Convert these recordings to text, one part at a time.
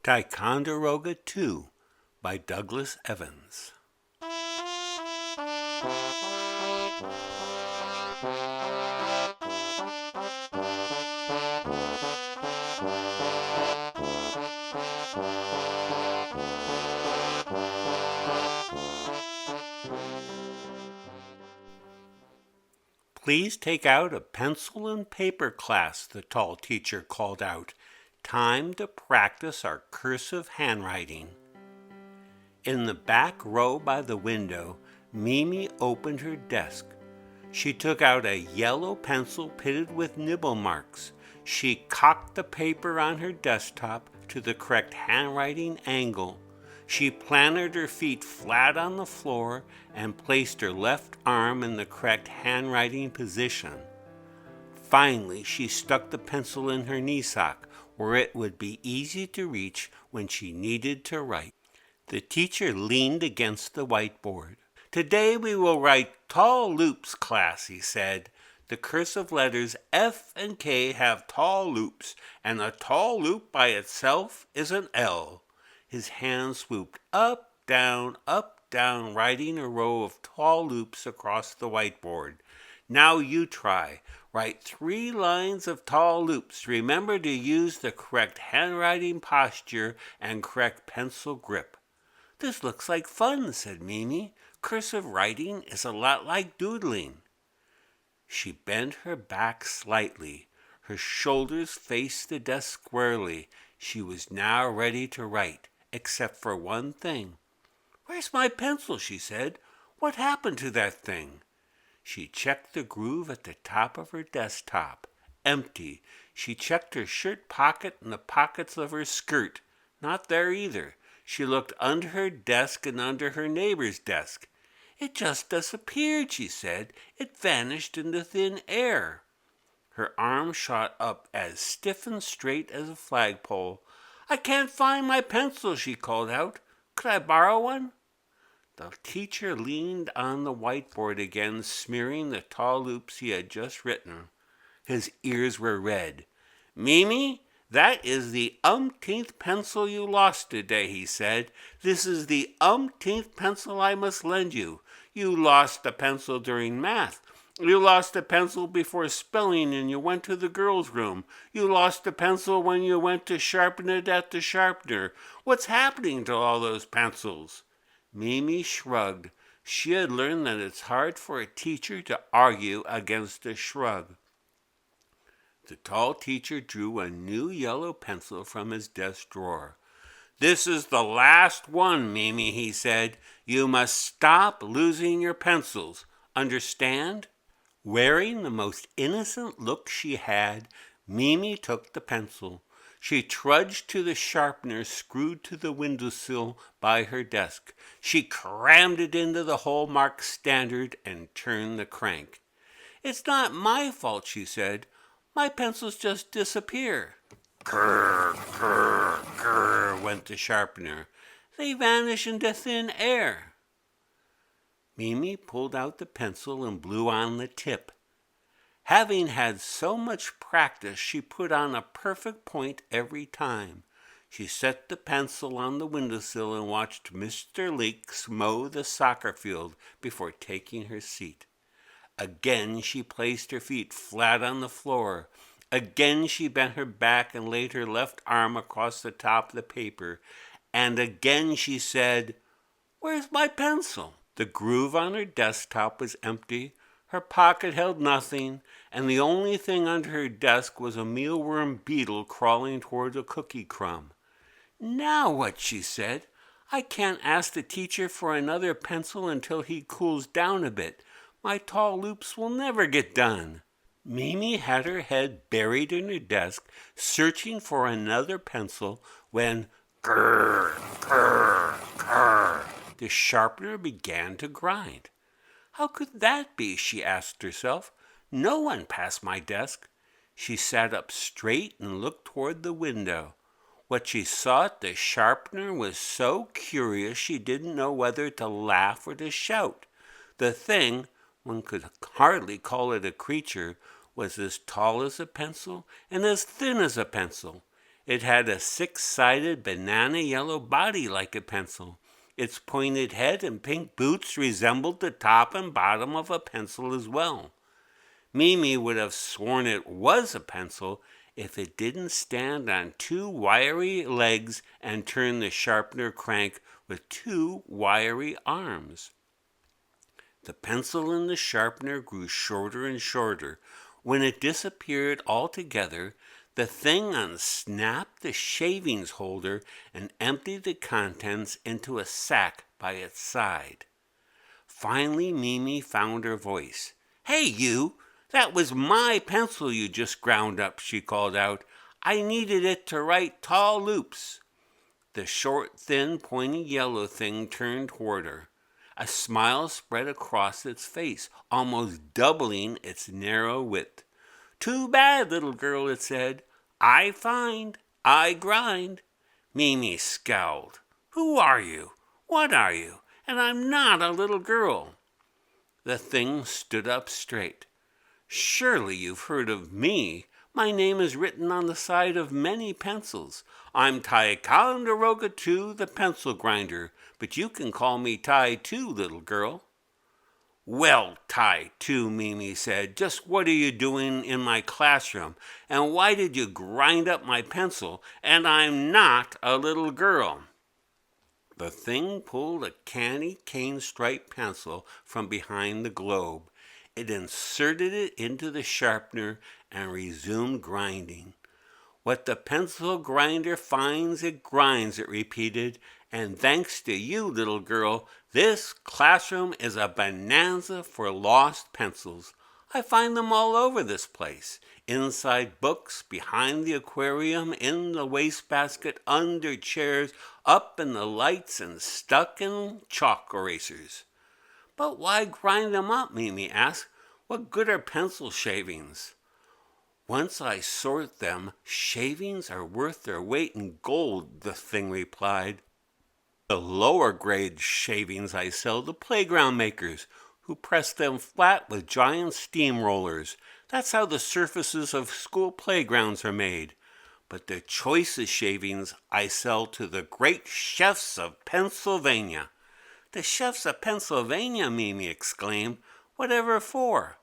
Ticonderoga 2 by Douglas Evans. Please take out a pencil and paper class, the tall teacher called out. Time to practice our cursive handwriting. In the back row by the window, Mimi opened her desk. She took out a yellow pencil pitted with nibble marks. She cocked the paper on her desktop to the correct handwriting angle. She planted her feet flat on the floor and placed her left arm in the correct handwriting position. Finally, she stuck the pencil in her knee sock, where it would be easy to reach when she needed to write. The teacher leaned against the whiteboard. Today we will write tall loops, class, he said. The cursive letters F and K have tall loops, and a tall loop by itself is an L. His hand swooped up, down, writing a row of tall loops across the whiteboard. Now you try. Write 3 lines of tall loops. Remember to use the correct handwriting posture and correct pencil grip. This looks like fun, said Mimi. Cursive writing is a lot like doodling. She bent her back slightly. Her shoulders faced the desk squarely. She was now ready to write, except for one thing. Where's my pencil, she said. What happened to that thing? She checked the groove at the top of her desktop. Empty. She checked her shirt pocket and the pockets of her skirt. Not there either. She looked under her desk and under her neighbor's desk. It just disappeared, she said. It vanished into thin air. Her arm shot up as stiff and straight as a flagpole. I can't find my pencil, she called out. Could I borrow one? The teacher leaned on the whiteboard again, smearing the tall loops he had just written. His ears were red. Mimi, that is the umpteenth pencil you lost today, he said. This is the umpteenth pencil I must lend you. You lost a pencil during math. You lost a pencil before spelling and you went to the girls' room. You lost a pencil when you went to sharpen it at the sharpener. What's happening to all those pencils? Mimi shrugged. She had learned that it's hard for a teacher to argue against a shrug. The tall teacher drew a new yellow pencil from his desk drawer. This is the last one, Mimi, he said. You must stop losing your pencils. Understand? Wearing the most innocent look she had, Mimi took the pencil. She trudged to the sharpener screwed to the windowsill by her desk. She crammed it into the hole marked standard and turned the crank. It's not my fault, she said. My pencils just disappear. Grr, grr, grr, went the sharpener. They vanish into thin air. Mimi pulled out the pencil and blew on the tip. Having had so much practice, she put on a perfect point every time. She set the pencil on the windowsill and watched Mr. Leeks mow the soccer field before taking her seat. Again she placed her feet flat on the floor. Again she bent her back and laid her left arm across the top of the paper. And again she said, Where's my pencil? The groove on her desktop was empty. Her pocket held nothing, and the only thing under her desk was a mealworm beetle crawling toward a cookie crumb. Now what, she said. I can't ask the teacher for another pencil until he cools down a bit. My tall loops will never get done. Mimi had her head buried in her desk, searching for another pencil, when grr, grr, grr, the sharpener began to grind. How could that be, she asked herself. No one passed my desk. She sat up straight and looked toward the window. What she saw at the sharpener was so curious she didn't know whether to laugh or to shout. The thing, one could hardly call it a creature, was as tall as a pencil and as thin as a pencil. It had a six-sided banana yellow body like a pencil. Its pointed head and pink boots resembled the top and bottom of a pencil as well. Mimi would have sworn it was a pencil if it didn't stand on two wiry legs and turn the sharpener crank with two wiry arms. The pencil and the sharpener grew shorter and shorter. When it disappeared altogether, the thing unsnapped the shavings holder and emptied the contents into a sack by its side. Finally, Mimi found her voice. "Hey, you! That was my pencil you just ground up," she called out. "I needed it to write tall loops." The short, thin, pointy yellow thing turned toward her. A smile spread across its face, almost doubling its narrow width. "Too bad, little girl," it said. "I find, I grind." Mimi scowled. "Who are you? What are you? And I'm not a little girl." The thing stood up straight. "Surely you've heard of me. My name is written on the side of many pencils. I'm Ticonderoga too, the pencil grinder, but you can call me Ti too, little girl." "Well, Ti too," Mimi said, "just what are you doing in my classroom? And why did you grind up my pencil? And I'm not a little girl." The thing pulled a candy cane striped pencil from behind the globe. It inserted it into the sharpener and resumed grinding. "What the pencil grinder finds, it grinds," it repeated. "And thanks to you, little girl, this classroom is a bonanza for lost pencils. I find them all over this place. Inside books, behind the aquarium, in the wastebasket, under chairs, up in the lights, and stuck in chalk erasers." "But why grind them up?" Mimi asked. "What good are pencil shavings?" "Once I sort them, shavings are worth their weight in gold," the thing replied. "The lower grade shavings I sell to playground makers, who press them flat with giant steamrollers. That's how the surfaces of school playgrounds are made. But the choicest shavings I sell to the great chefs of Pennsylvania." "The chefs of Pennsylvania!" Mimi exclaimed. "Whatever for?"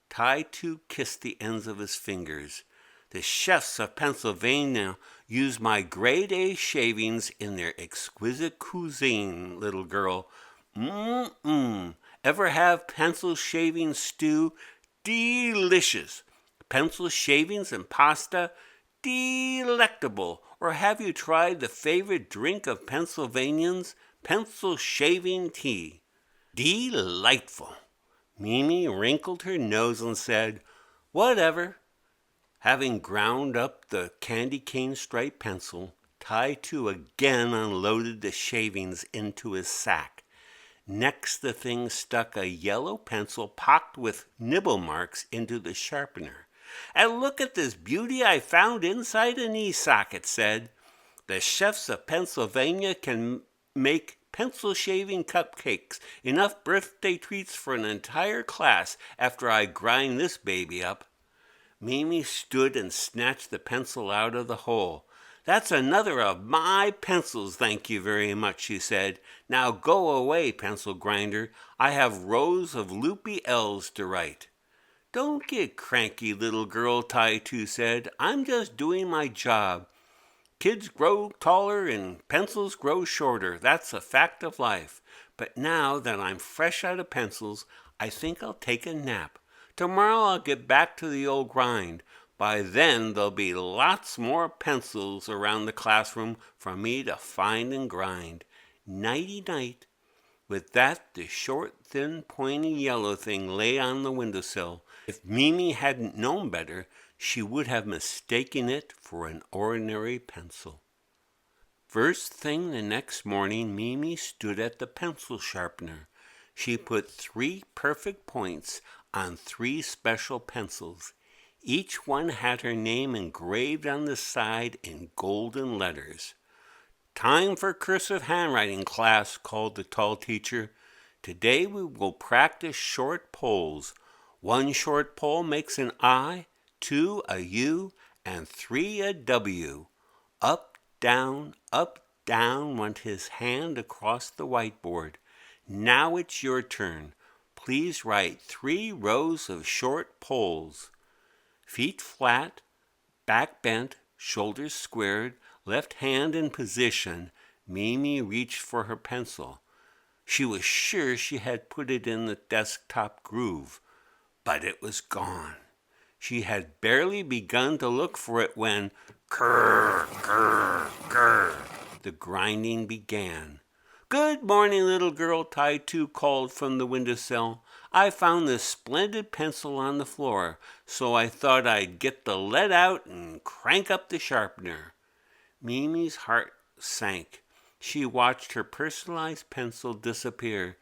Ti too kissed the ends of his fingers. "The chefs of Pennsylvania use my grade A shavings in their exquisite cuisine, little girl. Mmm. Ever have pencil shaving stew? Delicious. Pencil shavings and pasta? Delectable. Or have you tried the favorite drink of Pennsylvanians? Pencil shaving tea? Delightful." Mimi wrinkled her nose and said, "Whatever." Having ground up the candy cane striped pencil, Ti too again unloaded the shavings into his sack. Next, the thing stuck a yellow pencil pocked with nibble marks into the sharpener. "And look at this beauty I found inside a knee sock," it said. "The chefs of Pennsylvania can make pencil shaving cupcakes, enough birthday treats for an entire class after I grind this baby up." Mimi stood and snatched the pencil out of the hole. "That's another of my pencils, thank you very much," she said. "Now go away, pencil grinder. I have rows of loopy L's to write." "Don't get cranky, little girl," Ti too said. "I'm just doing my job. Kids grow taller and pencils grow shorter. That's a fact of life. But now that I'm fresh out of pencils, I think I'll take a nap. Tomorrow I'll get back to the old grind. By then there'll be lots more pencils around the classroom for me to find and grind. Nighty-night." With that, the short, thin, pointy yellow thing lay on the windowsill. If Mimi hadn't known better, she would have mistaken it for an ordinary pencil. First thing the next morning, Mimi stood at the pencil sharpener. She put 3 perfect points on 3 special pencils. Each one had her name engraved on the side in golden letters. "Time for cursive handwriting, class," called the tall teacher. "Today we will practice short poles. 1 short pole makes an I, 2 a U, and 3 a W. Up, down went his hand across the whiteboard. Now it's your turn. Please write 3 rows of short poles. Feet flat, back bent, shoulders squared, left hand in position. Mimi reached for her pencil. She was sure she had put it in the desktop groove, but it was gone. She had barely begun to look for it when, grr, grr, grr, the grinding began. "Good morning, little girl," Tai-Tu called from the windowsill. "I found this splendid pencil on the floor, so I thought I'd get the lead out and crank up the sharpener." Mimi's heart sank. She watched her personalized pencil disappear.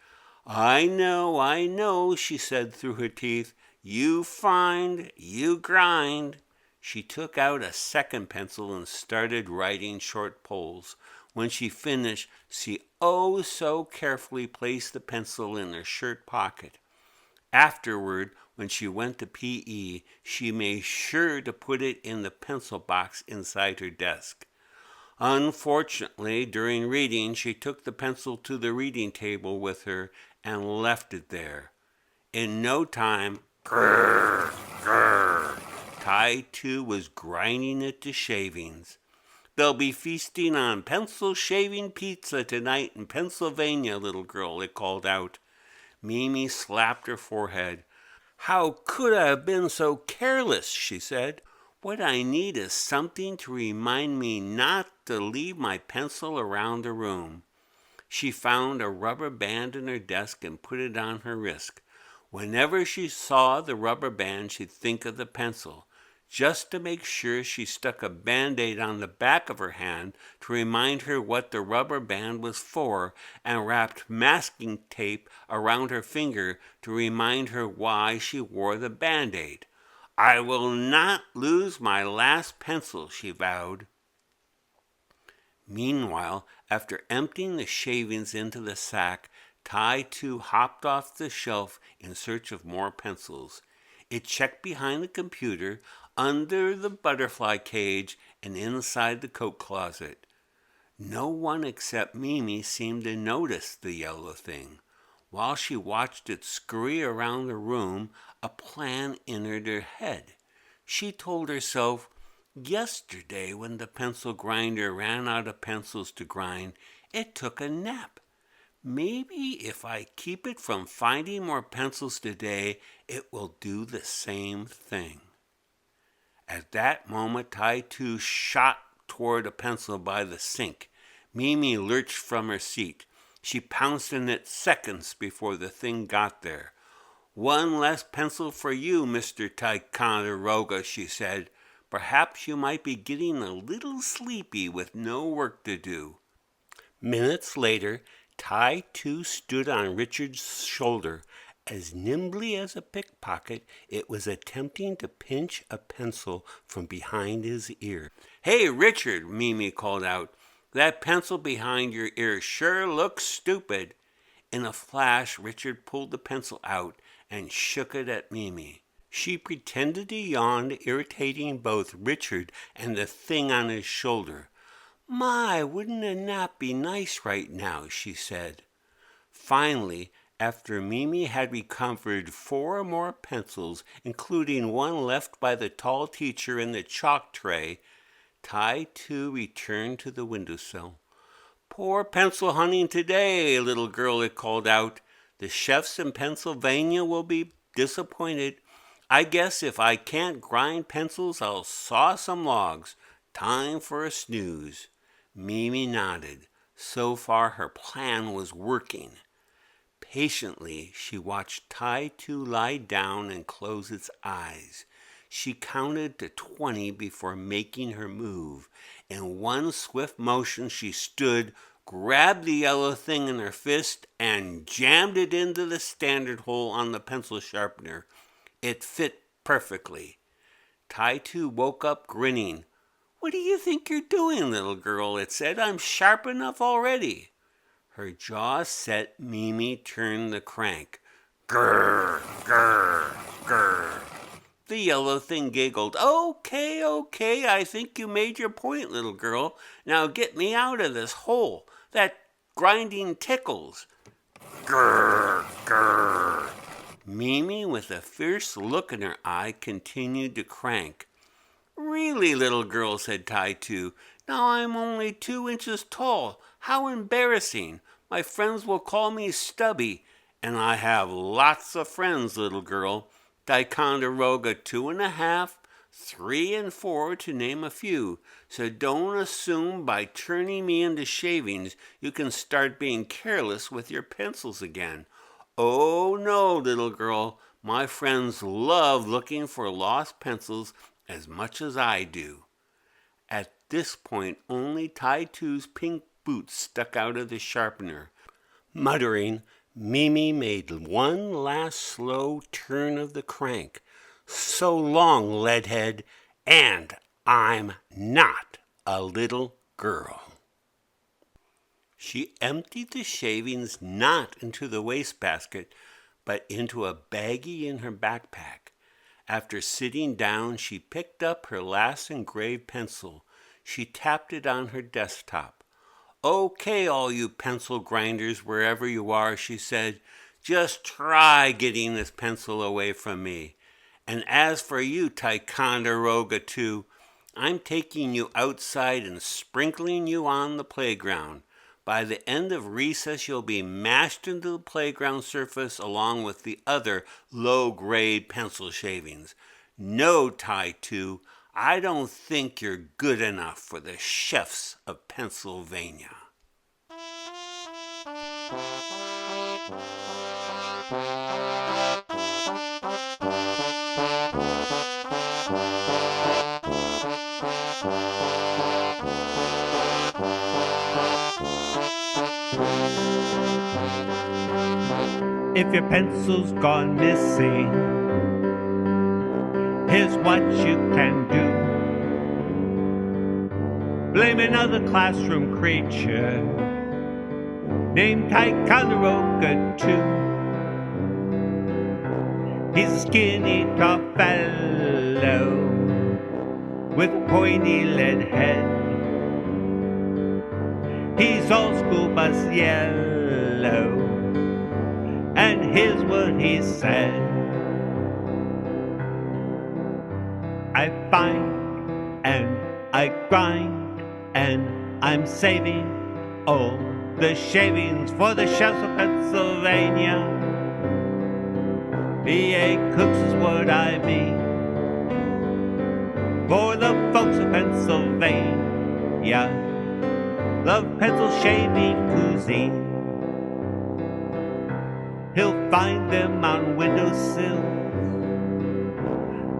I know," she said through her teeth. "You find, you grind." She took out a second pencil and started writing short poles. When she finished, she so carefully placed the pencil in her shirt pocket. Afterward, when she went to PE, she made sure to put it in the pencil box inside her desk. Unfortunately, during reading, she took the pencil to the reading table with her and left it there. In no time, grrr, grrr, Tai-Tu was grinding it to shavings. "They'll be feasting on pencil shaving pizza tonight in Pennsylvania, little girl," it called out. Mimi slapped her forehead. "How could I have been so careless?" she said. "What I need is something to remind me not to leave my pencil around the room." She found a rubber band in her desk and put it on her wrist. Whenever she saw the rubber band, she'd think of the pencil. Just to make sure, she stuck a Band-Aid on the back of her hand to remind her what the rubber band was for, and wrapped masking tape around her finger to remind her why she wore the Band-Aid. "I will not lose my last pencil," she vowed. Meanwhile, after emptying the shavings into the sack, Tai-Tu hopped off the shelf in search of more pencils. It checked behind the computer, under the butterfly cage, and inside the coat closet. No one except Mimi seemed to notice the yellow thing. While she watched it scurry around the room, a plan entered her head. She told herself, "Yesterday, when the pencil grinder ran out of pencils to grind, it took a nap. Maybe if I keep it from finding more pencils today, it will do the same thing." At that moment, Tai-Tu shot toward a pencil by the sink. Mimi lurched from her seat. She pounced on it seconds before the thing got there. "One less pencil for you, Mr. Ticonderoga," she said. "Perhaps you might be getting a little sleepy with no work to do." Minutes later, Tai-Tu stood on Richard's shoulder. As nimbly as a pickpocket, it was attempting to pinch a pencil from behind his ear. "Hey, Richard," Mimi called out, "that pencil behind your ear sure looks stupid." In a flash, Richard pulled the pencil out and shook it at Mimi. She pretended to yawn, irritating both Richard and the thing on his shoulder. "My, wouldn't a nap be nice right now?" she said. Finally, after Mimi had recovered 4 more pencils, including one left by the tall teacher in the chalk tray, Tai-Tu returned to the windowsill. "Poor pencil hunting today, little girl," it called out. "The chefs in Pennsylvania will be disappointed. I guess if I can't grind pencils, I'll saw some logs. Time for a snooze." Mimi nodded. So far, her plan was working. Patiently, she watched Tai-Tu lie down and close its eyes. She counted to 20 before making her move. In one swift motion, she stood, grabbed the yellow thing in her fist, and jammed it into the standard hole on the pencil sharpener. It fit perfectly. Tai-Tu woke up grinning. "What do you think you're doing, little girl?" it said. "I'm sharp enough already." Her jaw set, Mimi turned the crank. Grrr, grrr, grrr. The yellow thing giggled. Okay, I think you made your point, little girl. Now get me out of this hole. That grinding tickles. Grrr, grrr. Mimi, with a fierce look in her eye, continued to crank. Really, little girl, said Tai-Tu. Now I'm only 2 inches tall. How embarrassing. My friends will call me Stubby. And I have lots of friends, little girl. Ticonderoga 2.5, 3 and 4 to name a few. So don't assume by turning me into shavings you can start being careless with your pencils again. Oh no, little girl, my friends love looking for lost pencils as much as I do. At this point, only Tai-Tu's pink boots stuck out of the sharpener. Muttering, Mimi made one last slow turn of the crank. So long, Leadhead, and I'm not a little girl. She emptied the shavings not into the wastebasket, but into a baggie in her backpack. After sitting down, she picked up her last engraved pencil. She tapped it on her desktop. Okay, all you pencil grinders, wherever you are, she said, just try getting this pencil away from me. And as for you, Ticonderoga 2, I'm taking you outside and sprinkling you on the playground. By the end of recess, you'll be mashed into the playground surface along with the other low-grade pencil shavings. No, Tai-Tu, I don't think you're good enough for the chefs of Pennsylvania. If your pencil's gone missing, here's what you can do. Blame another classroom creature named Ticonderoga 2. He's a skinny, tall fellow with a pointy lead head. He's all school bus yellow, and here's what he said. I find and I grind and I'm saving all the shavings for the chefs of Pennsylvania. B.A. Cooks is what I mean for the folks of Pennsylvania. Love pencil shaving cuisine. He'll find them on windowsills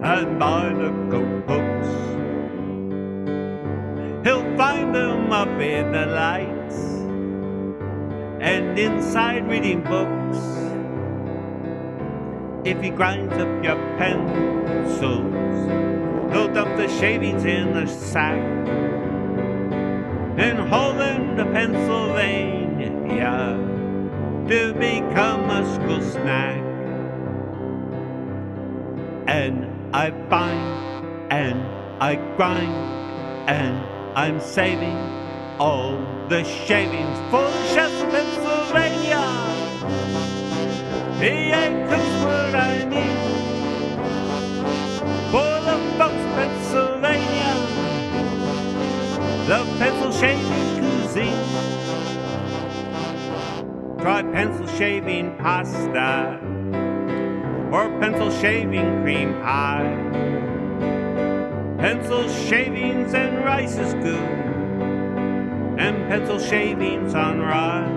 and by the coat hooks. He'll find them up in the lights and inside reading books. If he grinds up your pencils, he'll dump the shavings in a sack and haul them to Pennsylvania to become a school snack. And I find and I grind and I'm saving all the shavings for the chefs of Pennsylvania. He ain't cooks what I need for the folks of Pennsylvania. The pencil shaving cuisine. Try pencil shaving pasta or pencil shaving cream pie. Pencil shavings and rice is good, and pencil shavings on rye.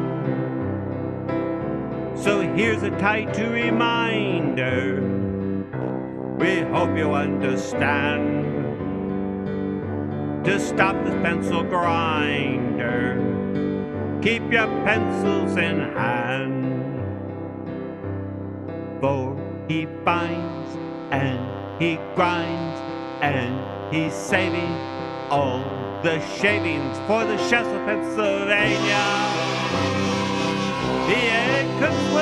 So here's a Tai-Tu reminder. We hope you understand. To stop this pencil grinder, keep your pencils in hand. For he finds and he grinds and he's saving all the shavings for the chefs of Pennsylvania. The egg cooks